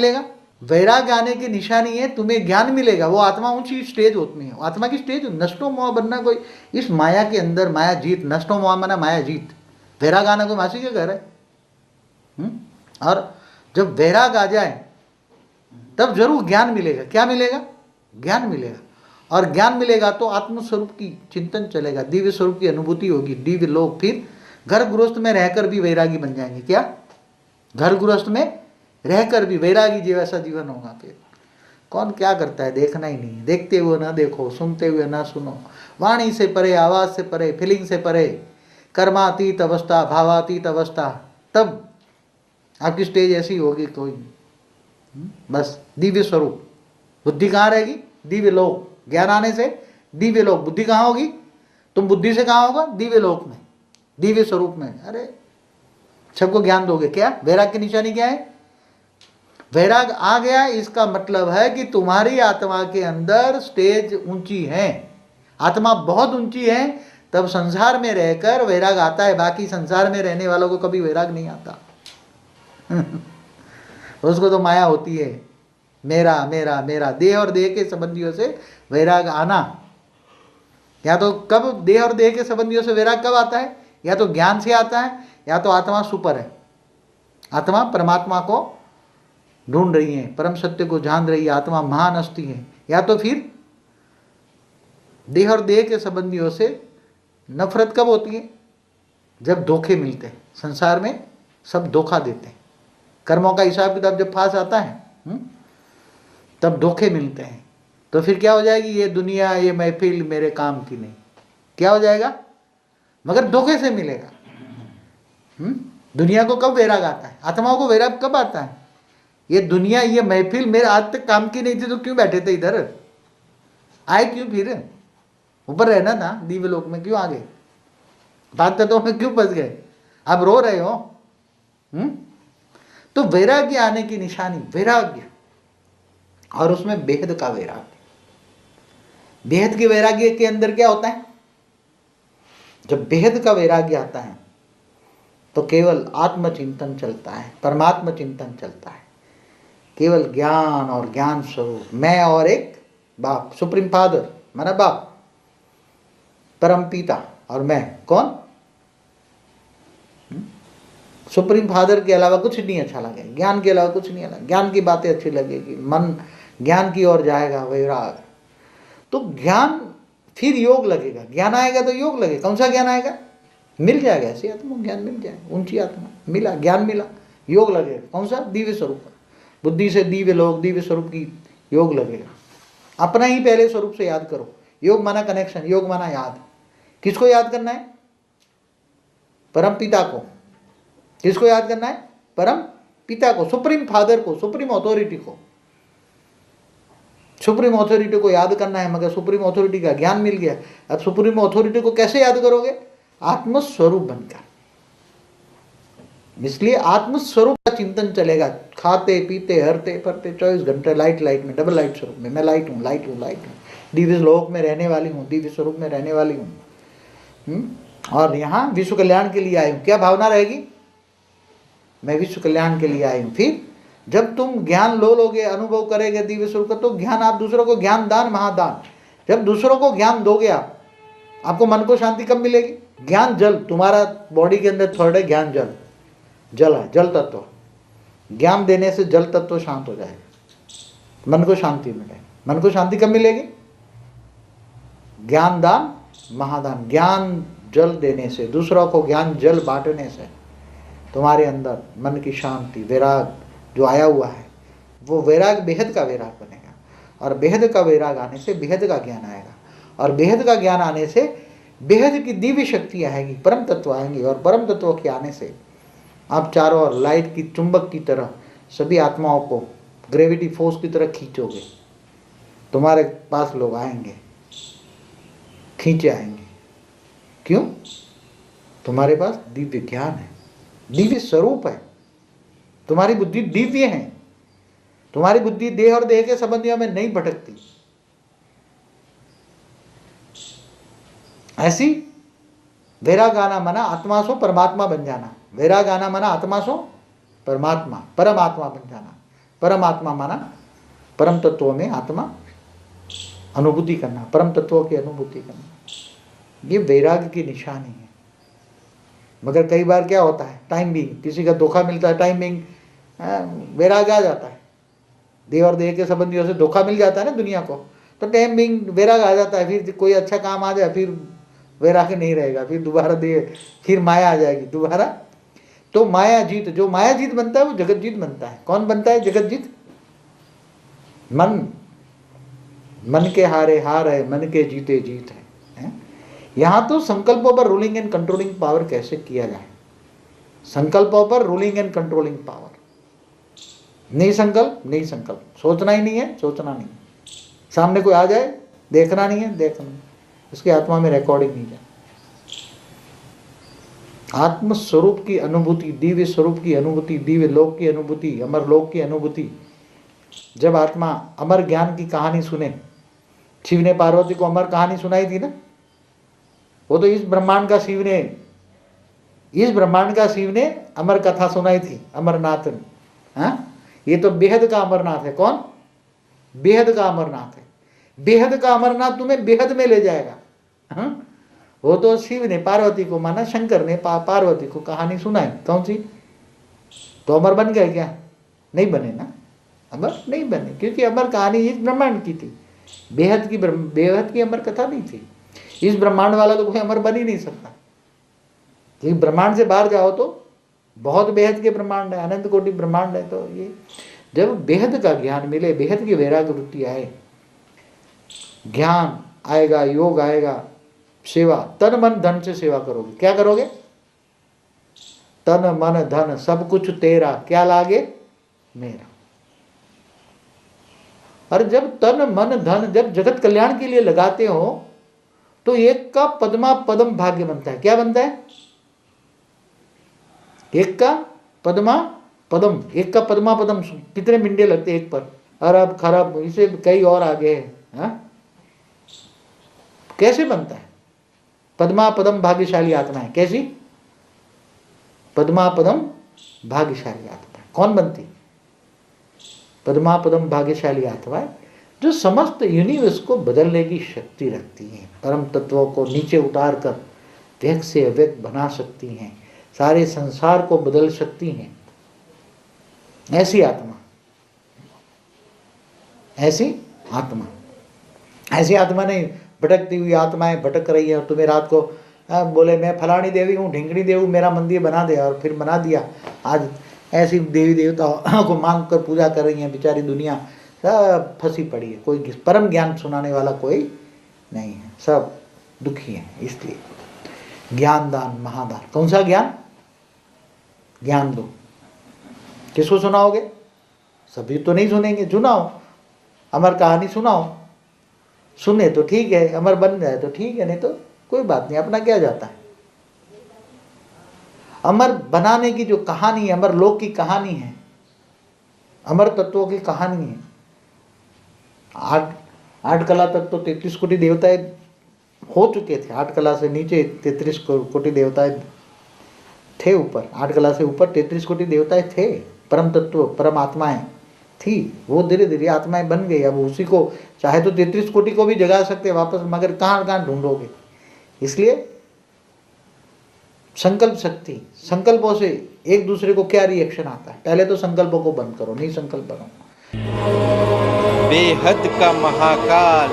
मिलेगा? वैराग आने की निशानी है तुम्हें ज्ञान मिलेगा। वो आत्मा ऊंची स्टेज होती है, आत्मा की स्टेज नष्टो मोह बनना। कोई इस माया के अंदर माया जीत, नष्टो मोह माना माया जीत। वैराग आना कोई मासी के घर है। और जब वैराग आ जाए तब जरूर ज्ञान मिलेगा। क्या मिलेगा? ज्ञान मिलेगा। और ज्ञान मिलेगा तो आत्मस्वरूप की चिंतन चलेगा, दिव्य स्वरूप की अनुभूति होगी, दिव्य लोग। फिर घर गृहस्थ में रहकर भी वैरागी बन जाएंगे। क्या? घर गृहस्थ में रहकर भी वैरागी जैसा जीवन होगा। फिर कौन क्या करता है देखना ही नहीं, देखते हुए ना देखो, सुनते हुए ना सुनो, वाणी से परे, आवाज से परे, फीलिंग से परे, कर्मातीत अवस्था, भावातीत अवस्था, तब आपकी स्टेज ऐसी होगी। कोई बस दिव्य स्वरूप। बुद्धि कहाँ रहेगी? दिव्य लोक। ज्ञान आने से दिव्य लोक। बुद्धि कहाँ होगी? तुम बुद्धि से कहाँ होगा? दिव्य लोक में, दिव्य स्वरूप में। अरे सबको ज्ञान दोगे। क्या? वैराग की निशानी क्या है? वैराग आ गया, इसका मतलब है कि तुम्हारी आत्मा के अंदर स्टेज ऊंची है, आत्मा बहुत ऊंची है। तब संसार में रहकर वैराग आता है। बाकी संसार में रहने वालों को कभी वैराग नहीं आता। उसको तो माया होती है, मेरा मेरा मेरा। देह और देह के संबंधियों से वैराग आना, या तो कब देह और देह के संबंधियों से वैराग कब आता है? या तो ज्ञान से आता है, या तो आत्मा सुपर है, आत्मा परमात्मा को ढूंढ रही है, परम सत्य को जान रही है, आत्मा महान हस्ती है। या तो फिर देह और देह के संबंधियों से नफरत कब होती है? जब धोखे मिलते हैं। संसार में सब धोखा देते हैं। कर्मों का हिसाब किताब जब पास आता है तब धोखे मिलते हैं। तो फिर क्या हो जाएगी? ये दुनिया, ये महफिल मेरे काम की नहीं। क्या हो जाएगा? मगर धोखे से मिलेगा। दुनिया को कब वैराग आता है? आत्माओं को वैराग कब आता है? ये दुनिया, ये महफिल मेरे आज तक काम की नहीं थी, तो क्यों बैठे थे इधर? आए क्यों? फिर ऊपर रहना था दिव्य लोक में, क्यों आ गए? बात तत्वों में क्यों फंस गए? अब रो रहे हो। तो वैराग्य आने की निशानी, वैराग्य, और उसमें बेहद का वैराग्य। बेहद के वैराग्य के अंदर क्या होता है? जब बेहद का वैराग्य आता है तो केवल आत्मचिंतन चलता है, परमात्मा चिंतन चलता है। केवल ज्ञान और ज्ञान स्वरूप, मैं और एक बाप, सुप्रीम फादर माना बाप, परम पिता और मैं कौन? सुप्रीम फादर के अलावा कुछ नहीं अच्छा लगे, ज्ञान के अलावा कुछ नहीं अलग। ज्ञान की बातें अच्छी लगेगी, मन ज्ञान की ओर जाएगा, वैराग। तो ज्ञान, फिर योग लगेगा। ज्ञान आएगा तो योग लगेगा। कौन सा ज्ञान आएगा? मिल जाएगा, ऐसी आत्मा ज्ञान मिल जाएगा, ऊंची आत्मा मिला, ज्ञान मिला, योग लगेगा। कौन सा? दिव्य स्वरूप। बुद्धि से दिव्य लोक, दिव्य स्वरूप की योग लगेगा। अपना ही पहले स्वरूप से याद करो। योग माना कनेक्शन, योग माना याद। किसको याद करना है? परम पिता को। किसको याद करना है? परम पिता को, सुप्रीम फादर को, सुप्रीम अथॉरिटी को। सुप्रीम अथॉरिटी को याद करना है, मगर सुप्रीम अथॉरिटी का ज्ञान मिल गया। अब सुप्रीम अथॉरिटी को कैसे याद करोगे? आत्मस्वरूप बनकर। इसलिए आत्मस्वरूप का चिंतन चलेगा। खाते पीते हरते फरते 24 घंटे लाइट में, डबल लाइट स्वरूप में। मैं लाइट हूँ, लाइट हूँ, लाइट हूँ, दिव्य लोक में रहने वाली हूँ, दिव्य स्वरूप में रहने वाली हूँ। और यहाँ विश्व कल्याण के लिए आई हूँ। क्या भावना रहेगी? मैं विश्व कल्याण के लिए आई हूँ। फिर जब तुम ज्ञान लोगे, अनुभव करेंगे दिव्य स्वरूप का, तो ज्ञान, आप दूसरों को ज्ञान दान महादान। जब दूसरों को ज्ञान दोगे आपको मन को शांति कब मिलेगी? ज्ञान जल, तुम्हारा बॉडी के अंदर थर्ड है ज्ञान जल, जल है, जल तत्व। ज्ञान देने से जल तत्व शांत हो जाएगा, मन को शांति मिलेगी। मन को शांति कब मिलेगी? ज्ञान दान महादान। ज्ञान जल देने से, दूसरों को ज्ञान जल बांटने से तुम्हारे अंदर मन की शांति, वैराग जो आया हुआ है, वो वैराग बेहद का वैराग बनेगा। और बेहद का वैराग आने से बेहद का ज्ञान आएगा। और बेहद का ज्ञान आने से बेहद की दिव्य शक्ति आएगी, परम तत्व आएंगे। और परम तत्व के आने से आप चारों ओर लाइट की, चुंबक की तरह सभी आत्माओं को ग्रेविटी फोर्स की तरह खींचोगे। तुम्हारे पास लोग आएंगे, खींचे आएंगे। क्यों? तुम्हारे पास दिव्य ज्ञान है, दिव्य स्वरूप है, तुम्हारी बुद्धि दिव्य है। तुम्हारी बुद्धि देह और देह के संबंधियों में नहीं भटकती। ऐसी वैराग आना मना आत्मा सो परमात्मा बन जाना। वैराग आना मना आत्मा सो परमात्मा, परमात्मा बन जाना। परमात्मा माना परम तत्वों में आत्मा अनुभूति करना, परम तत्वों की अनुभूति करना, ये वैराग्य की निशानी है। मगर कई बार क्या होता है, टाइम भी किसी का धोखा मिलता है, टाइम भी वैराग्य आ जाता है, देव और देह के संबंधियों से धोखा मिल जाता है ना दुनिया को, तो टाइम बिंग वैराग आ जाता है। फिर कोई अच्छा काम आ जाए, फिर वैराग नहीं रहेगा, फिर दोबारा देह, फिर माया आ जाएगी दोबारा। तो माया जीत, जो माया जीत बनता है वो जगत जीत बनता है। कौन बनता है जगत जीत? मन। मन के हारे हार है, मन के जीते जीत है। यहां तो संकल्पों पर रूलिंग एंड कंट्रोलिंग पावर कैसे किया जाए, संकल्पों पर रूलिंग एंड कंट्रोलिंग पावर। नहीं संकल्प, नहीं संकल्प, सोचना ही नहीं है, सोचना नहीं है, सामने कोई आ जाए देखना नहीं है, देखना नहीं, उसकी आत्मा में रिकॉर्डिंग नहीं जाए। आत्म स्वरूप की अनुभूति, दिव्य स्वरूप की अनुभूति, दिव्य लोक की अनुभूति, अमर लोक की अनुभूति। जब आत्मा अमर ज्ञान की कहानी सुने, शिव ने पार्वती को अमर कहानी सुनाई थी ना, वो तो इस ब्रह्मांड का शिव ने, इस ब्रह्मांड का शिव ने अमर कथा सुनाई थी, अमरनाथ ने। हाँ, ये तो बेहद का अमरनाथ है। कौन? बेहद का अमरनाथ है। बेहद का अमरनाथ तुम्हें बेहद में ले जाएगा। हाँ? वो तो शिव ने पार्वती को, माना शंकर ने पार्वती को कहानी सुनाई। कौन सी? तो अमर बन गए क्या? नहीं बने ना, अमर नहीं बने, क्योंकि अमर कहानी इस ब्रह्मांड की थी, बेहद की अमर कथा नहीं थी। इस ब्रह्मांड वाला तो कोई अमर बन ही नहीं सकता, क्योंकि ब्रह्मांड से बाहर जाओ तो बहुत बेहद के ब्रह्मांड है, अनंत कोटि ब्रह्मांड है। तो ये जब बेहद का ज्ञान मिले, बेहद की वैराग्य वृत्ति आए, ज्ञान आएगा, योग आएगा, सेवा, तन मन धन से सेवा करोगे। क्या करोगे? तन मन धन सब कुछ तेरा, क्या लागे? मेरा। और जब तन मन धन जब जगत कल्याण के लिए लगाते हो तो एक का पद्मा पदम भाग्य बनता है। क्या बनता है? एक का पद्मा पदम, एक का पद्मा पदम। कितने मिंडे लगते एक पर? अरब खरब, इसे कई और आगे है। हाँ? कैसे बनता है? पद्मा पदम भाग्यशाली आत्मा है। कैसी? पद्मा पदम भाग्यशाली आत्मा। कौन बनती? पद्मा पदम भाग्यशाली आत्मा है जो समस्त यूनिवर्स को बदलने की शक्ति रखती है, परम तत्वों को नीचे उतार कर व्यक्त से अव्यक्त बना सकती हैं, सारे संसार को बदल सकती हैं। ऐसी आत्मा, ऐसी आत्मा, ऐसी आत्मा नहीं भटकती हुई आत्माएं भटक रही है और तुम्हें रात को बोले मैं फलानी देवी हूँ, ढिंगड़ी देवी, मेरा मंदिर बना दे, और फिर बना दिया। आज ऐसी देवी देवताओं को मांग कर पूजा कर रही है, बेचारी दुनिया सब फंसी पड़ी है, कोई परम ज्ञान सुनाने वाला कोई नहीं है, सब दुखी है। इसलिए ज्ञान दान महादान। कौन सा ज्ञान? ज्ञान दो। किसको सुनाओगे? सभी तो नहीं सुनेंगे, सुनाओ, अमर कहानी सुनाओ। सुने तो ठीक है, अमर बन जाए तो ठीक है, नहीं तो कोई बात नहीं, अपना क्या जाता है। अमर बनाने की जो कहानी है, अमर लोक की कहानी है, अमर तत्वों की कहानी है। आठ कला तक तो 33 कोटि देवताएं हो चुके थे। 8 कला से नीचे 33 कोटि देवताएं थे, ऊपर 8 कला से ऊपर 33 कोटि देवताएं थे, परम तत्व परम आत्माएं थी। वो धीरे धीरे आत्माएं बन गई। अब उसी को चाहे तो 33 कोटि को भी जगा सकते वापस, मगर कहाँ कहाँ ढूंढोगे। इसलिए संकल्प शक्ति, संकल्पों से एक दूसरे को क्या रिएक्शन आता है, पहले तो संकल्पों को बंद करो, नहीं संकल्प बनाओ। बेहद का महाकाल।